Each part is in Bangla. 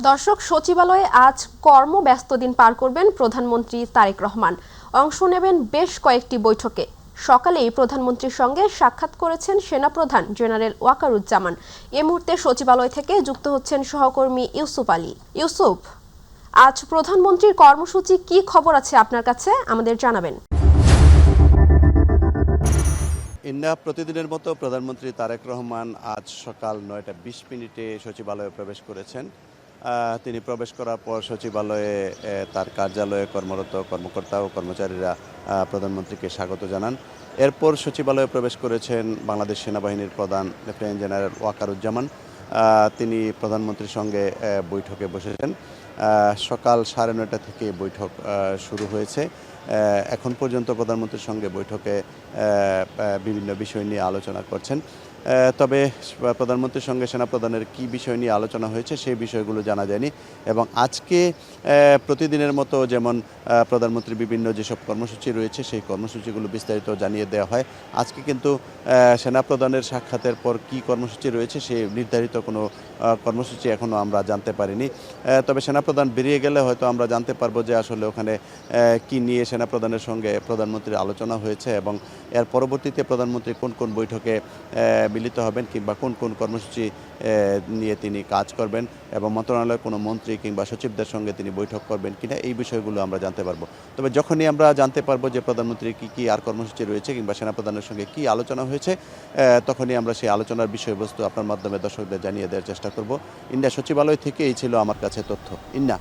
দর্শক, সচিবালয়ে আজ কর্মব্যস্ত দিন পার করবেন প্রধানমন্ত্রী তারেক রহমান। অংশ নেবেন বেশ কয়েকটি বৈঠকে। সকালেই প্রধানমন্ত্রীর সঙ্গে সাক্ষাৎ করেছেন সেনাপ্রধান জেনারেল ওয়াকারুজ্জামান। এ মুহূর্তে সচিবালয় থেকে যুক্ত হচ্ছেন সহকর্মী ইউসুফ আলী। ইউসুফ, আজ প্রধানমন্ত্রীর কর্মসূচি কি খবর আছে আপনার কাছে, আমাদের জানাবেন। প্রতিদিনের মতো প্রধানমন্ত্রী তারেক রহমান আজ সকাল 9টা 20 মিনিটে সচিবালয়ে প্রবেশ করেছেন। তিনি প্রবেশ করার পর সচিবালয়ে তার কার্যালয়ে কর্মরত কর্মকর্তা ও কর্মচারীরা প্রধানমন্ত্রীকে স্বাগত জানান। এরপর সচিবালয়ে প্রবেশ করেছেন বাংলাদেশ সেনাবাহিনীর প্রধান লেফটেন্যান্ট জেনারেল ওয়াকারুজ্জামান। তিনি প্রধানমন্ত্রীর সঙ্গে বৈঠকে বসেছেন। সকাল 9:30 থেকে বৈঠক শুরু হয়েছে। এখন পর্যন্ত প্রধানমন্ত্রীর সঙ্গে বৈঠকে বিভিন্ন বিষয় নিয়ে আলোচনা করছেন। তবে প্রধানমন্ত্রীর সঙ্গে সেনাপ্রধানের কী বিষয় নিয়ে আলোচনা হয়েছে সেই বিষয়গুলো জানা যায়নি। এবং আজকে প্রতিদিনের মতো যেমন প্রধানমন্ত্রীর বিভিন্ন যেসব কর্মসূচি রয়েছে সেই কর্মসূচিগুলো বিস্তারিত জানিয়ে দেওয়া হয়। আজকে কিন্তু সেনাপ্রধানের সাক্ষাতের পর কী কর্মসূচি রয়েছে সেই নির্ধারিত কোনো কর্মসূচি এখনও আমরা জানতে পারিনি। তবে সেনাপ্রধান বেরিয়ে গেলে হয়তো আমরা জানতে পারবো যে আসলে ওখানে কী নিয়ে সেনাপ্রধানের সঙ্গে প্রধানমন্ত্রীর আলোচনা হয়েছে এবং এর পরবর্তীতে প্রধানমন্ত্রী কোন কোন বৈঠকে মিলিত হবেন কিংবা কোন কোন কর্মসূচি নিয়ে তিনি কাজ করবেন এবং মন্ত্রণালয়ের কোনো মন্ত্রী কিংবা সচিবদের সঙ্গে তিনি বৈঠক করবেন কিনা এই বিষয়গুলো আমরা জানতে পারবো। তবে যখনই আমরা জানতে পারবো যে প্রধানমন্ত্রীর কী আর কর্মসূচি রয়েছে কিংবা সেনাপ্রধানের সঙ্গে কী আলোচনা হয়েছে, তখনই আমরা সেই আলোচনার বিষয়বস্তু আপনার মাধ্যমে দর্শকদের জানিয়ে দেওয়ার চেষ্টা করব। ইন্ডিয়া সচিবালয় থেকে এই ছিল আমার কাছে তথ্য। ইন্না।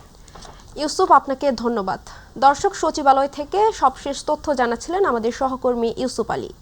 ইউসুফ, আপনাকে ধন্যবাদ। দর্শক, সচিবালয় থেকে সবশেষ তথ্য জানাচ্ছিলেন আমাদের সহকর্মী ইউসুফ আলী।